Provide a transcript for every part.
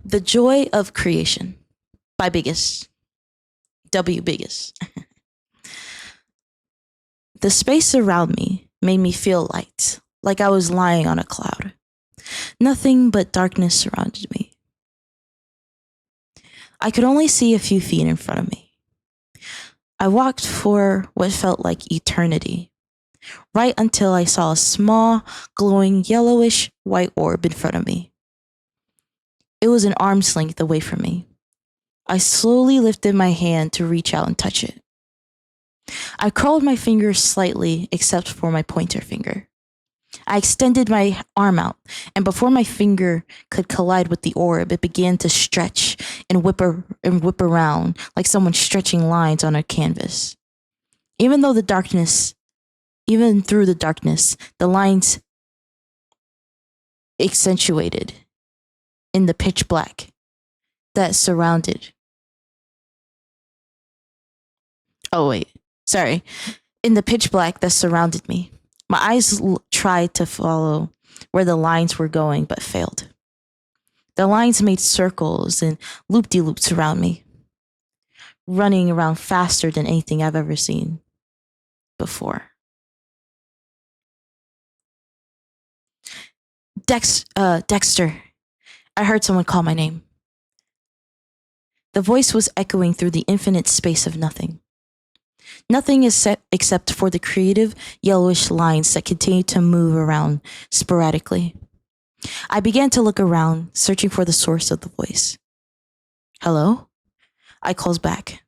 The Joy of Creation by Biggest. W. Biggest. The space around me made me feel light, like I was lying on a cloud. Nothing but darkness surrounded me. I could only see a few feet in front of me. I walked for what felt like eternity, right until I saw a small, glowing yellowish white orb in front of me. It was an arm's length away from me. I slowly lifted my hand to reach out and touch it. I curled my fingers slightly, except for my pointer finger. I extended my arm out, and before my finger could collide with the orb, it began to stretch and whip around like someone stretching lines on a canvas. Even through the darkness, the lines accentuated in the pitch black that surrounded. In the pitch black that surrounded me. My eyes tried to follow where the lines were going, but failed. The lines made circles and loop-de-loops around me, running around faster than anything I've ever seen before. Dexter. I heard someone call my name. The voice was echoing through the infinite space of nothing. Nothing is set except for the creative yellowish lines that continued to move around sporadically. I began to look around, searching for the source of the voice. Hello? I called back.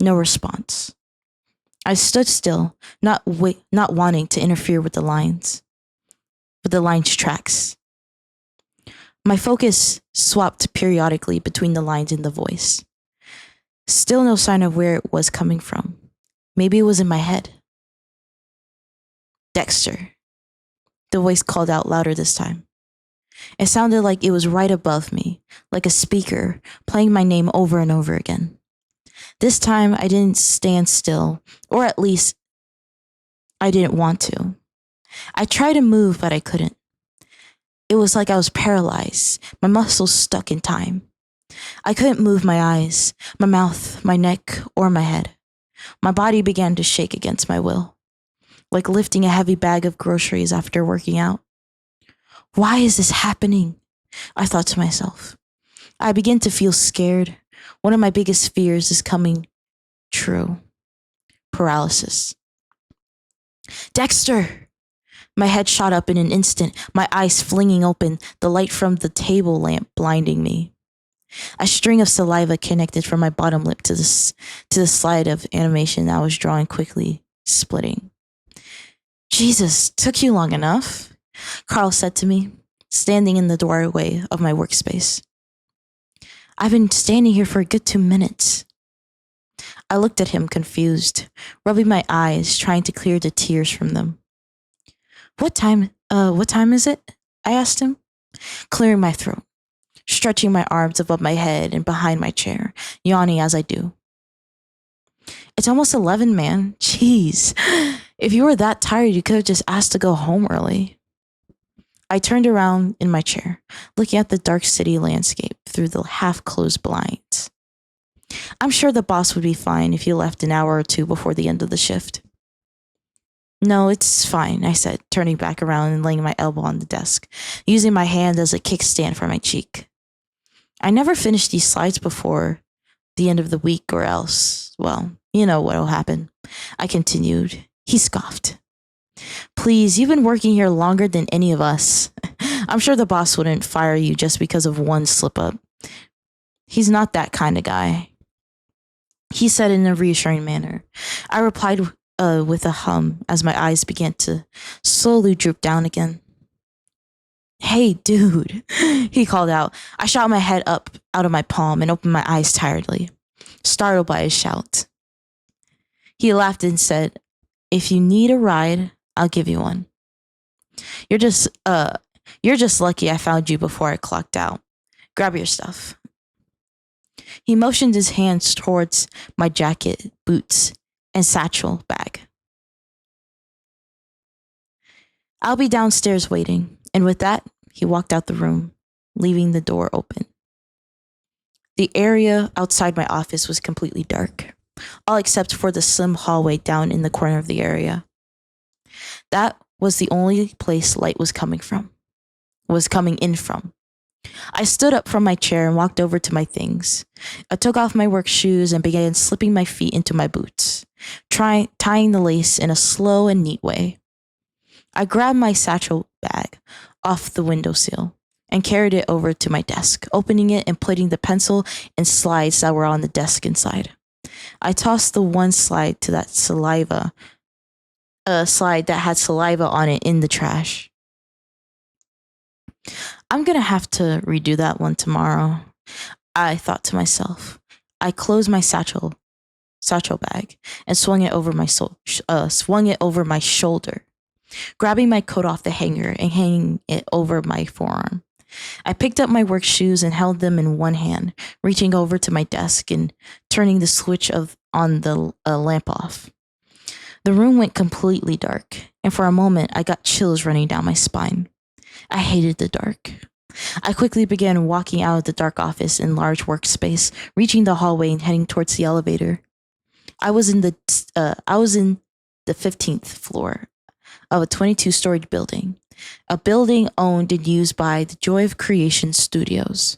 No response. I stood still, not wanting to interfere with the line's tracks. My focus swapped periodically between the lines and the voice. Still no sign of where it was coming from. Maybe it was in my head. Dexter. The voice called out louder this time. It sounded like it was right above me, like a speaker, playing my name over and over again. This time I didn't stand still, or at least I didn't want to. I tried to move, but I couldn't. It was like I was paralyzed, my muscles stuck in time. I couldn't move my eyes, my mouth, my neck, or my head. My body began to shake against my will, like lifting a heavy bag of groceries after working out. Why is this happening? I thought to myself. I began to feel scared. One of my biggest fears is coming true. Paralysis. Dexter! My head shot up in an instant, my eyes flinging open, the light from the table lamp blinding me. A string of saliva connected from my bottom lip to the slide of animation I was drawing, quickly splitting. Jesus, took you long enough, Carl said to me, standing in the doorway of my workspace. I've been standing here for a good 2 minutes. I looked at him, confused, rubbing my eyes, trying to clear the tears from them. What time is it? I asked him, clearing my throat, stretching my arms above my head and behind my chair, yawning as I do. It's almost 11, man. Jeez. If you were that tired, you could have just asked to go home early. I turned around in my chair, looking at the dark city landscape through the half-closed blinds. I'm sure the boss would be fine if you left an hour or two before the end of the shift. No, it's fine, I said, turning back around and laying my elbow on the desk, using my hand as a kickstand for my cheek. I never finished these slides before the end of the week, or else, well, you know what'll happen. I continued. He scoffed. Please, you've been working here longer than any of us. I'm sure the boss wouldn't fire you just because of one slip-up. He's not that kind of guy. He said in a reassuring manner. I replied with a hum as my eyes began to slowly droop down again. Hey, dude, he called out. I shot my head up out of my palm and opened my eyes tiredly, startled by his shout. He laughed and said, if you need a ride, I'll give you one. You're just lucky I found you before I clocked out. Grab your stuff. He motioned his hands towards my jacket, boots, and satchel bag. I'll be downstairs waiting. And with that, he walked out the room, leaving the door open. The area outside my office was completely dark, all except for the slim hallway down in the corner of the area. That was the only place light was coming in from. I stood up from my chair and walked over to my things. I took off my work shoes and began slipping my feet into my boots, tying the lace in a slow and neat way. I grabbed my satchel bag off the windowsill and carried it over to my desk, opening it and putting the pencil and slides that were on the desk inside. I tossed the one slide to that slide that had saliva on it in the trash. I'm gonna have to redo that one tomorrow, I thought to myself. I closed my satchel bag and swung it over my shoulder, grabbing my coat off the hanger and hanging it over my forearm. I picked up my work shoes and held them in one hand, reaching over to my desk and turning the switch on the lamp off. The room went completely dark, and for a moment I got chills running down my spine. I hated the dark. I quickly began walking out of the dark office and large workspace, reaching the hallway and heading towards the elevator. I was in the 15th floor of a 22-story building, a building owned and used by the Joy of Creation Studios,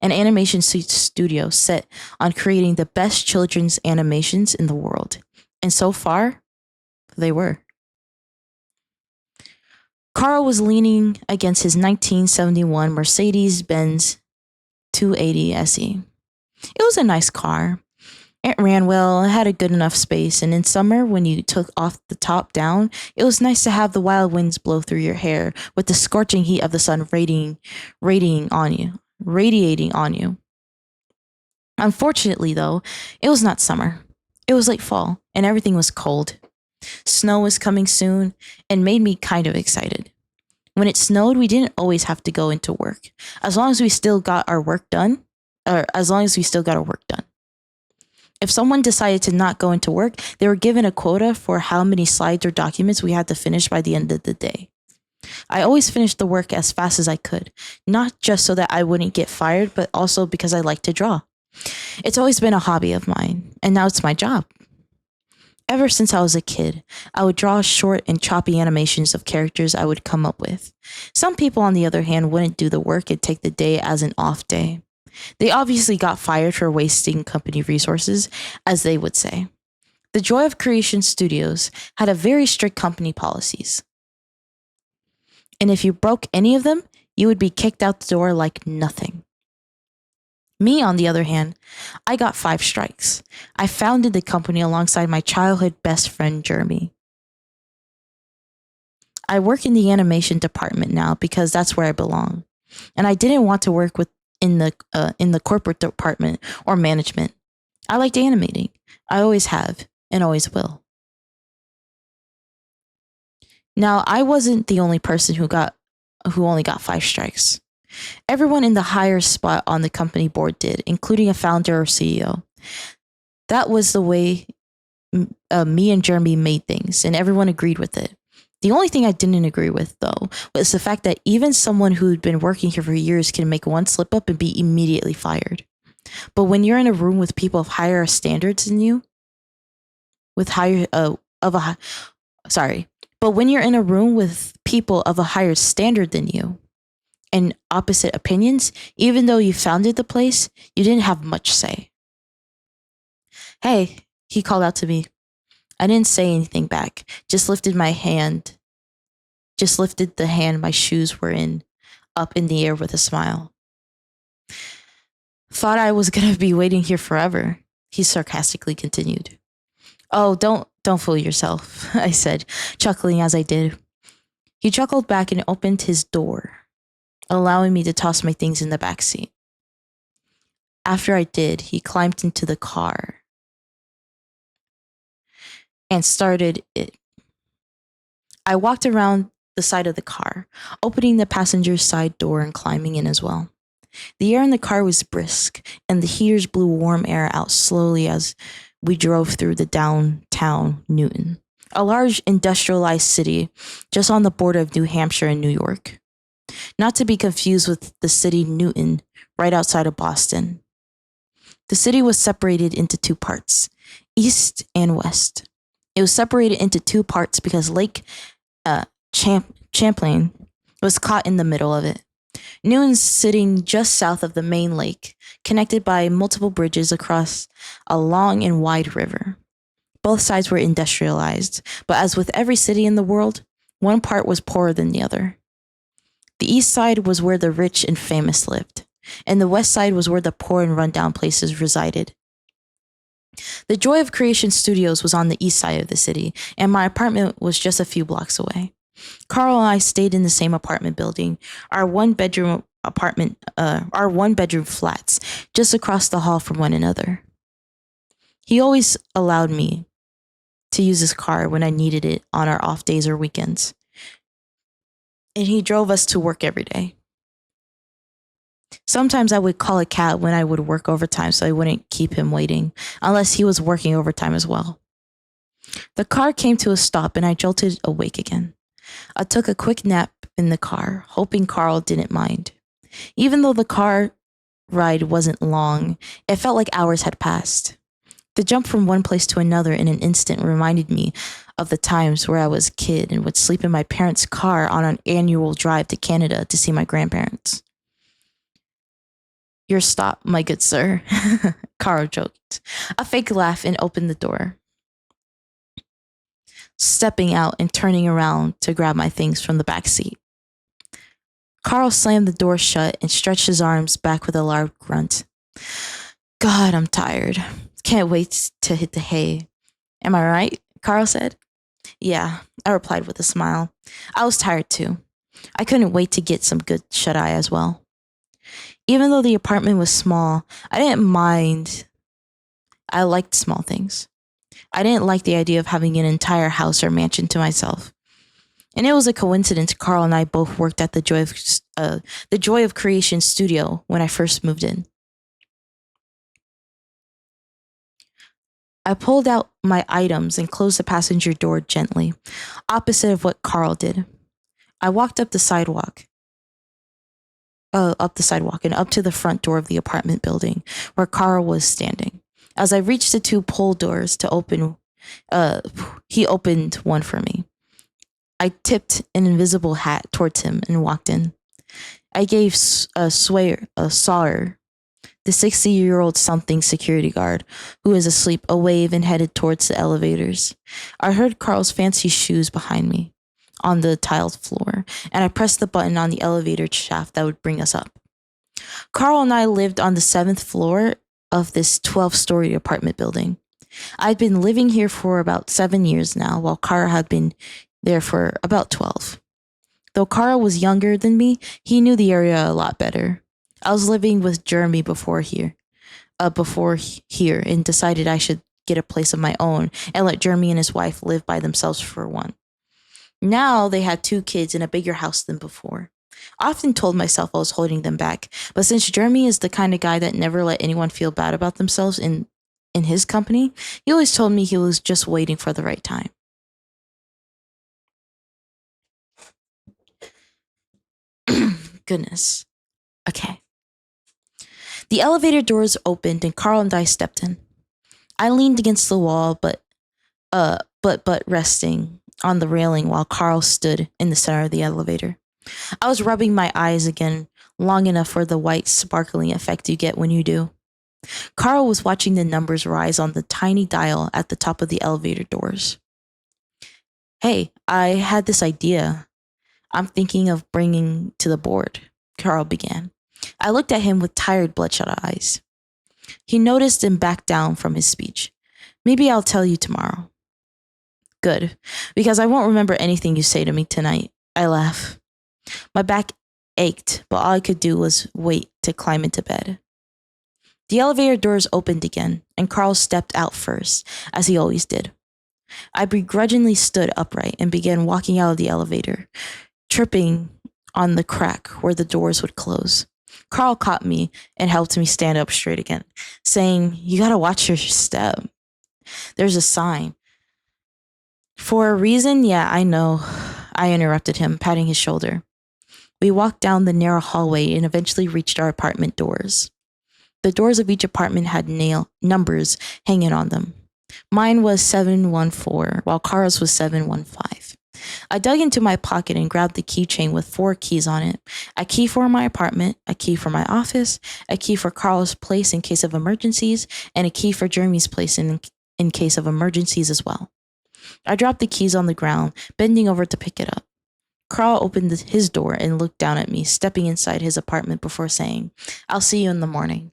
an animation studio set on creating the best children's animations in the world. And so far, they were. Carl was leaning against his 1971 Mercedes-Benz 280 SE. It was a nice car. It ran well, it had a good enough space, and in summer, when you took off the top down, it was nice to have the wild winds blow through your hair with the scorching heat of the sun radiating on you. Unfortunately, though, it was not summer. It was late fall, and everything was cold. Snow was coming soon and made me kind of excited. When it snowed, we didn't always have to go into work, as long as we still got our work done. If someone decided to not go into work, they were given a quota for how many slides or documents we had to finish by the end of the day. I always finished the work as fast as I could, not just so that I wouldn't get fired, but also because I like to draw. It's always been a hobby of mine, and now it's my job. Ever since I was a kid, I would draw short and choppy animations of characters I would come up with. Some people, on the other hand, wouldn't do the work and take the day as an off day. They obviously got fired for wasting company resources, as they would say. The Joy of Creation Studios had a very strict company policies. And if you broke any of them, you would be kicked out the door like nothing. Me, on the other hand, I got 5 strikes. I founded the company alongside my childhood best friend, Jeremy. I work in the animation department now because that's where I belong. And I didn't want to work in the corporate department or management. I liked animating. I always have and always will. Now, I wasn't the only person who only got 5 strikes. Everyone in the higher spot on the company board did, including a founder or CEO. That was the way me and Jeremy made things, and everyone agreed with it. The only thing I didn't agree with, though, was the fact that even someone who'd been working here for years can make one slip up and be immediately fired. But when you're in a room with people of higher standards than you, but when you're in a room with people of a higher standard than you and opposite opinions, even though you founded the place, you didn't have much say. Hey, he called out to me. I didn't say anything back, just lifted the hand my shoes were in, up in the air with a smile. Thought I was gonna be waiting here forever, he sarcastically continued. Oh, don't fool yourself, I said, chuckling as I did. He chuckled back and opened his door, allowing me to toss my things in the back seat. After I did, he climbed into the car and started it. I walked around the side of the car, opening the passenger side door and climbing in as well. The air in the car was brisk, and the heaters blew warm air out slowly as we drove through the downtown Newton, a large industrialized city just on the border of New Hampshire and New York. Not to be confused with the city Newton, right outside of Boston. The city was separated into two parts, east and west. It was separated into two parts because Lake Champlain was caught in the middle of it. Noon's sitting just south of the main lake, connected by multiple bridges across a long and wide river. Both sides were industrialized, but as with every city in the world, one part was poorer than the other. The east side was where the rich and famous lived, and the west side was where the poor and rundown places resided. The Joy of Creation Studios was on the east side of the city, and my apartment was just a few blocks away. Carl and I stayed in the same apartment building, our one bedroom flats, just across the hall from one another. He always allowed me to use his car when I needed it on our off days or weekends. And he drove us to work every day. Sometimes I would call a cab when I would work overtime so I wouldn't keep him waiting, unless he was working overtime as well. The car came to a stop and I jolted awake again. I took a quick nap in the car, hoping Carl didn't mind. Even though the car ride wasn't long, it felt like hours had passed. The jump from one place to another in an instant reminded me of the times where I was a kid and would sleep in my parents' car on an annual drive to Canada to see my grandparents. Your stop, my good sir, Carl joked. A fake laugh and opened the door, stepping out and turning around to grab my things from the back seat. Carl slammed the door shut and stretched his arms back with a loud grunt. God, I'm tired. Can't wait to hit the hay. Am I right? Carl said. Yeah, I replied with a smile. I was tired too. I couldn't wait to get some good shut-eye as well. Even though the apartment was small, I didn't mind. I liked small things. I didn't like the idea of having an entire house or mansion to myself. And it was a coincidence Carl and I both worked at the Joy of Creation studio when I first moved in. I pulled out my items and closed the passenger door gently, opposite of what Carl did. I walked up the sidewalk and up to the front door of the apartment building where Carl was standing. As I reached the two pull doors to open, he opened one for me. I tipped an invisible hat towards him and walked in. I gave Sawyer, the 60-year-old something security guard, who was asleep, a wave and headed towards the elevators. I heard Carl's fancy shoes behind me on the tiled floor, and I pressed the button on the elevator shaft that would bring us up. Carl and I lived on the 7th floor of this 12-story apartment building. I'd been living here for about 7 years now, while Carl had been there for about 12. Though Carl was younger than me, he knew the area a lot better. I was living with Jeremy before here, and decided I should get a place of my own and let Jeremy and his wife live by themselves for one. Now they had 2 kids in a bigger house than before. I often told myself I was holding them back, but since Jeremy is the kind of guy that never let anyone feel bad about themselves in his company, he always told me he was just waiting for the right time. Goodness. Okay. The elevator doors opened and Carl and I stepped in. I leaned against the wall, but resting on the railing while Carl stood in the center of the elevator. I was rubbing my eyes again long enough for the white sparkling effect you get when you do. Carl was watching the numbers rise on the tiny dial at the top of the elevator doors. Hey, I had this idea I'm thinking of bringing to the board, Carl began. I looked at him with tired, bloodshot eyes. He noticed and backed down from his speech. Maybe I'll tell you tomorrow. Good, because I won't remember anything you say to me tonight. I laugh. My back ached, but all I could do was wait to climb into bed. The elevator doors opened again, and Carl stepped out first, as he always did. I begrudgingly stood upright and began walking out of the elevator, tripping on the crack where the doors would close. Carl caught me and helped me stand up straight again, saying, "You gotta watch your step. There's a sign." For a reason? Yeah, I know. I interrupted him, patting his shoulder. We walked down the narrow hallway and eventually reached our apartment doors. The doors of each apartment had numbers hanging on them. Mine was 714, while Carl's was 715. I dug into my pocket and grabbed the keychain with 4 keys on it. A key for my apartment, a key for my office, a key for Carl's place in case of emergencies, and a key for Jeremy's place in case of emergencies as well. I dropped the keys on the ground, bending over to pick it up. Carl opened his door and looked down at me, stepping inside his apartment before saying, "I'll see you in the morning."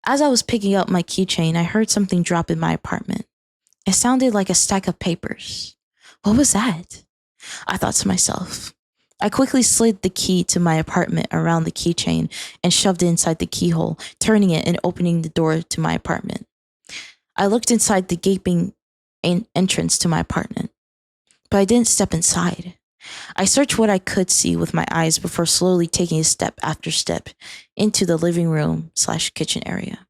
As I was picking up my keychain, I heard something drop in my apartment. It sounded like a stack of papers. What was that? I thought to myself. I quickly slid the key to my apartment around the keychain and shoved it inside the keyhole, turning it and opening the door to my apartment. I looked inside the gaping entrance to my apartment, but I didn't step inside. I searched what I could see with my eyes before slowly taking a step after step into the living room/kitchen area.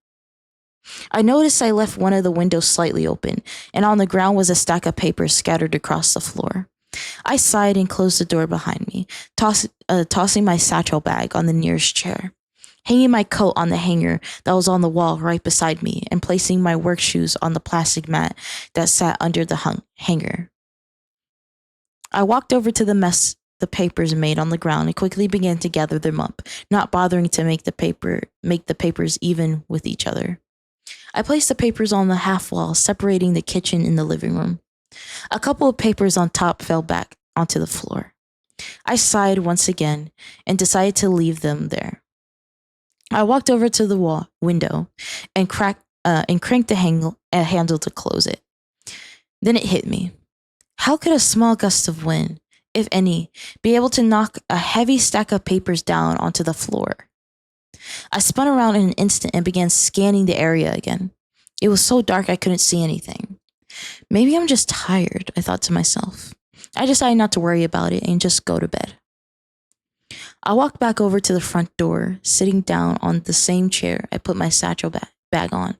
I noticed I left one of the windows slightly open, and on the ground was a stack of papers scattered across the floor. I sighed and closed the door behind me, tossing my satchel bag on the nearest chair, hanging my coat on the hanger that was on the wall right beside me, and placing my work shoes on the plastic mat that sat under the hanger. I walked over to the mess the papers made on the ground and quickly began to gather them up, not bothering to make the papers even with each other. I placed the papers on the half wall, separating the kitchen and the living room. A couple of papers on top fell back onto the floor. I sighed once again and decided to leave them there. I walked over to the window and cranked the handle to close it. Then it hit me. How could a small gust of wind, if any, be able to knock a heavy stack of papers down onto the floor? I spun around in an instant and began scanning the area again. It was so dark I couldn't see anything. Maybe I'm just tired, I thought to myself. I decided not to worry about it and just go to bed. I walked back over to the front door, sitting down on the same chair I put my satchel bag on.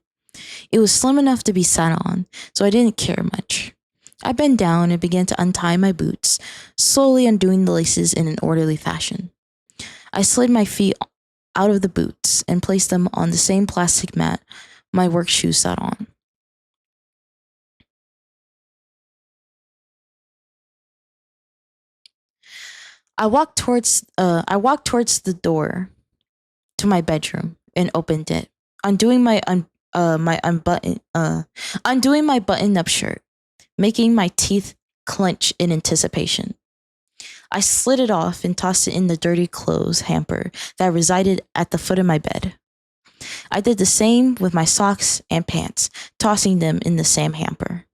It was slim enough to be sat on, so I didn't care much. I bent down and began to untie my boots, slowly undoing the laces in an orderly fashion. I slid my feet out of the boots and placed them on the same plastic mat my work shoes sat on. I walked towards the door to my bedroom and opened it, undoing my button-up shirt, making my teeth clench in anticipation. I slid it off and tossed it in the dirty clothes hamper that resided at the foot of my bed. I did the same with my socks and pants, tossing them in the same hamper.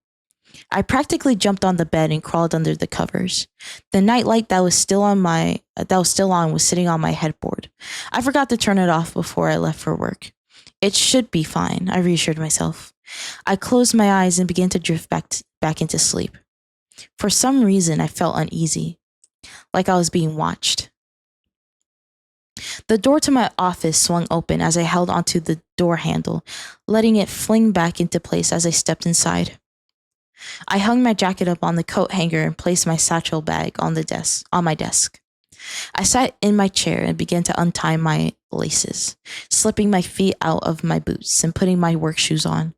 I practically jumped on the bed and crawled under the covers. The nightlight that was still on was sitting on my headboard. I forgot to turn it off before I left for work. It should be fine, I reassured myself. I closed my eyes and began to drift back into sleep. For some reason, I felt uneasy, like I was being watched. The door to my office swung open as I held onto the door handle, letting it fling back into place as I stepped inside. I hung my jacket up on the coat hanger and placed my satchel bag on my desk. I sat in my chair and began to untie my laces, slipping my feet out of my boots and putting my work shoes on,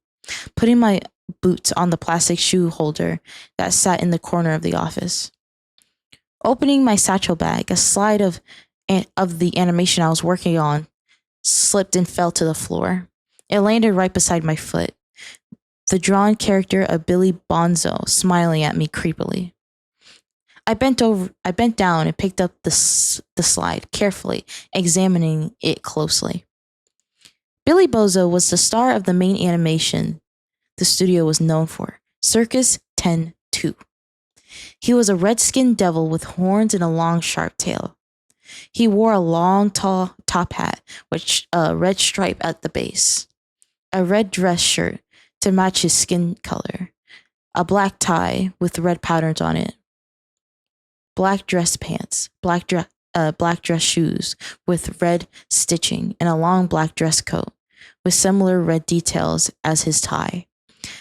putting my boots on the plastic shoe holder that sat in the corner of the office. Opening my satchel bag, a slide of the animation I was working on slipped and fell to the floor. It landed right beside my foot, the drawn character of Billy Bonzo smiling at me creepily. I bent down and picked up the slide carefully, examining it closely. Billy Bozo was the star of the main animation the studio was known for, Circus 10-2. He was a red-skinned devil with horns and a long, sharp tail. He wore a long, tall top hat with a red stripe at the base, a red dress shirt to match his skin color, a black tie with red patterns on it, black dress pants, black dress shoes with red stitching, and a long black dress coat with similar red details as his tie.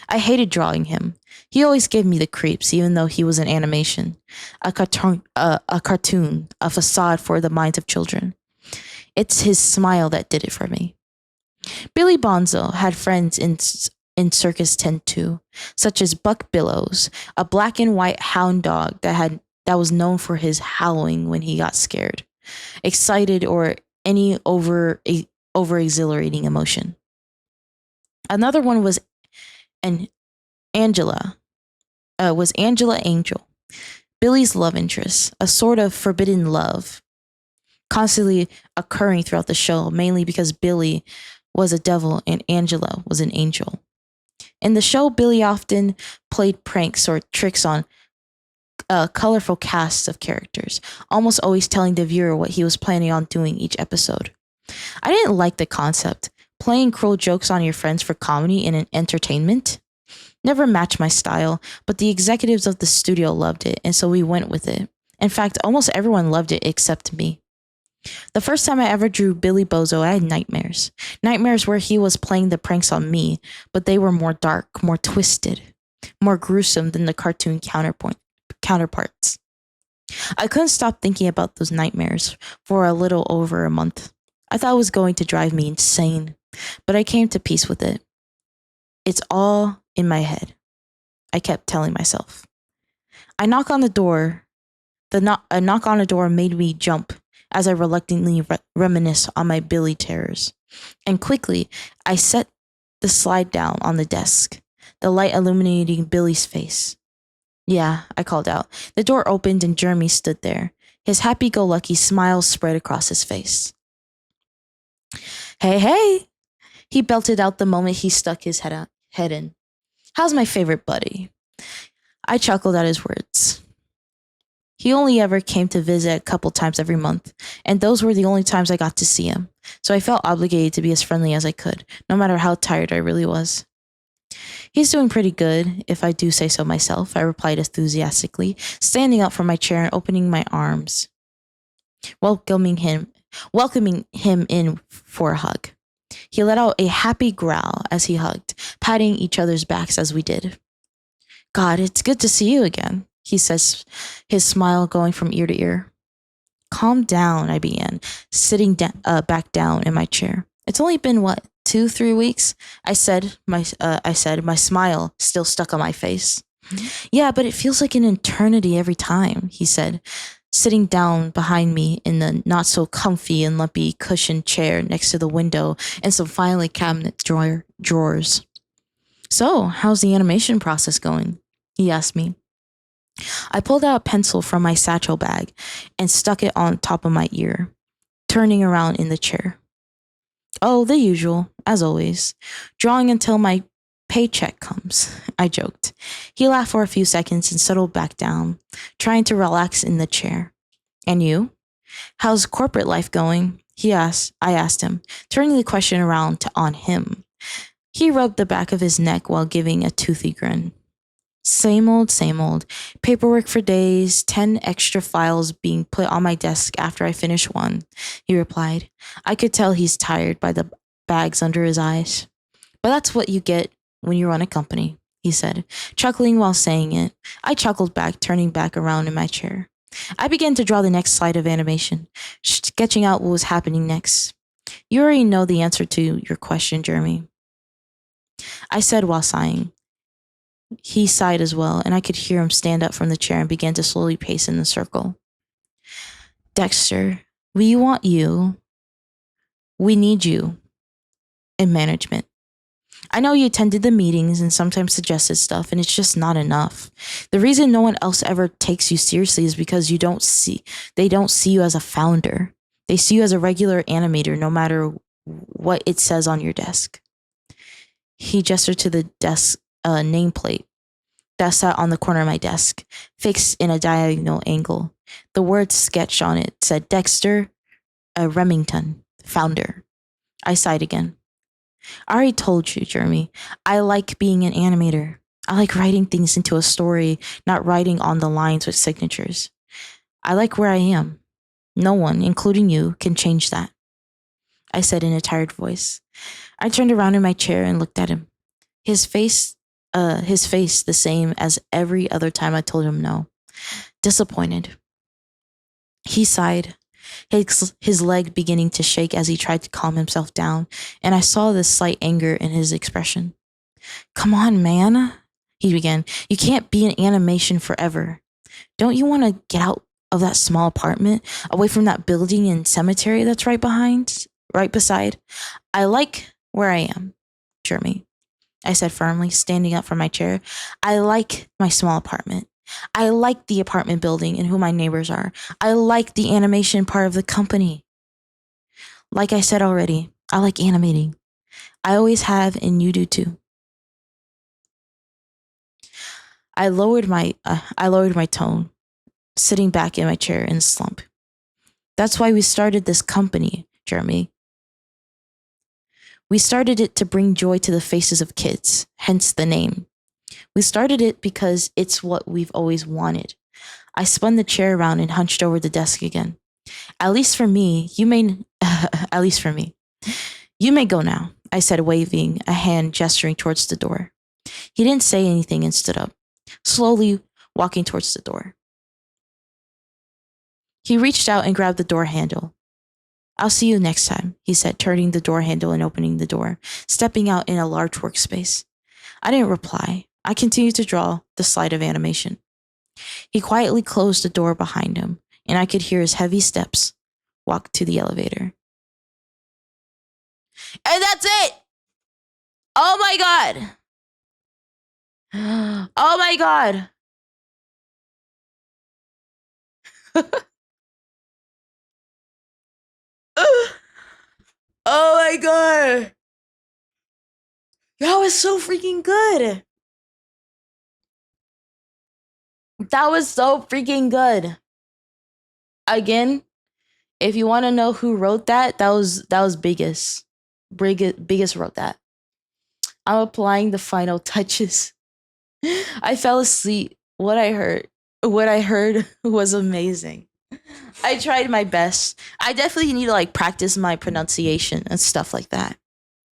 I hated drawing him. He always gave me the creeps, even though he was an animation, a cartoon, a facade for the minds of children. It's his smile that did it for me. Billy Bonzo had friends in Circus Tent too, such as Buck Billows, a black and white hound dog that was known for his howling when he got scared, excited, or any over exhilarating emotion. Another one was an Angela, was Angela Angel, Billy's love interest, a sort of forbidden love, constantly occurring throughout the show, mainly because Billy was a devil and Angela was an angel. In the show, Billy often played pranks or tricks on a colorful cast of characters, almost always telling the viewer what he was planning on doing each episode. I didn't like the concept. Playing cruel jokes on your friends for comedy and entertainment never matched my style, but the executives of the studio loved it, and so we went with it. In fact, almost everyone loved it except me. The first time I ever drew Billy Bozo, I had nightmares. Nightmares where he was playing the pranks on me, but they were more dark, more twisted, more gruesome than the cartoon counterparts. I couldn't stop thinking about those nightmares for a little over a month. I thought it was going to drive me insane, but I came to peace with it. It's all in my head, I kept telling myself. I knock on the door. A knock on the door made me jump as I reluctantly reminisce on my Billy terrors. And quickly, I set the slide down on the desk, the light illuminating Billy's face. Yeah, I called out. The door opened and Jeremy stood there. His happy-go-lucky smile spread across his face. Hey, hey, he belted out the moment he stuck his head in. How's my favorite buddy? I chuckled at his words. He only ever came to visit a couple times every month, and those were the only times I got to see him, so I felt obligated to be as friendly as I could, no matter how tired I really was. He's doing pretty good, if I do say so myself, I replied enthusiastically, standing up from my chair and opening my arms, welcoming him in for a hug. He let out a happy growl as he hugged, patting each other's backs as we did. God, it's good to see you again, he says, his smile going from ear to ear. Calm down, I began, sitting back down in my chair. It's only been, 2-3 weeks? I said, my smile still stuck on my face. Yeah, but it feels like an eternity every time, he said, sitting down behind me in the not so comfy and lumpy cushioned chair next to the window and some filing cabinet drawers. So, how's the animation process going? He asked me. I pulled out a pencil from my satchel bag and stuck it on top of my ear, turning around in the chair. Oh, the usual, as always. Drawing until my paycheck comes, I joked. He laughed for a few seconds and settled back down, trying to relax in the chair. And you? How's corporate life going? I asked him, turning the question around on him. He rubbed the back of his neck while giving a toothy grin. Same old, same old. Paperwork for days, 10 extra files being put on my desk after I finish one, he replied. I could tell he's tired by the bags under his eyes. But that's what you get when you run a company, he said, chuckling while saying it. I chuckled back, turning back around in my chair. I began to draw the next slide of animation, sketching out what was happening next. You already know the answer to your question, Jeremy, I said while sighing. He sighed as well, and I could hear him stand up from the chair and begin to slowly pace in the circle. Dexter, we want you. We need you in management. I know you attended the meetings and sometimes suggested stuff, and it's just not enough. The reason no one else ever takes you seriously is because they don't see you as a founder. They see you as a regular animator, no matter what it says on your desk. He gestured to the desk nameplate that sat on the corner of my desk, fixed in a diagonal angle. The words sketched on it said Dexter Remington, founder. I sighed again. I already told you, Jeremy, I like being an animator. I like writing things into a story, not writing on the lines with signatures. I like where I am. No one, including you, can change that, I said in a tired voice. I turned around in my chair and looked at him. His face the same as every other time I told him no. Disappointed. He sighed. his leg beginning to shake as he tried to calm himself down, and I saw the slight anger in his expression. Come on, man, he began. You can't be in animation forever. Don't you want to get out of that small apartment, away from that building and cemetery that's right beside? I like where I am, Jeremy, I said firmly, standing up from my chair. I like my small apartment. I like the apartment building and who my neighbors are. I like the animation part of the company. Like I said already, I like animating. I always have, and you do too. I lowered my tone, sitting back in my chair in a slump. That's why we started this company, Jeremy. We started it to bring joy to the faces of kids, hence the name. We started it because it's what we've always wanted. I spun the chair around and hunched over the desk again. At least for me, at least for me. You may go now, I said, waving a hand gesturing towards the door. He didn't say anything and stood up, slowly walking towards the door. He reached out and grabbed the door handle. I'll see you next time, he said, turning the door handle and opening the door, stepping out in a large workspace. I didn't reply. I continued to draw the slide of animation. He quietly closed the door behind him, and I could hear his heavy steps walk to the elevator. And that's it! Oh my god! Oh my god! Oh my god! That was so freaking good! That was so freaking good. Again, if you want to know who wrote that, that was Biggest. Biggest wrote that. I'm applying the final touches. I fell asleep. What I heard was amazing. I tried my best. I definitely need to like practice my pronunciation and stuff like that.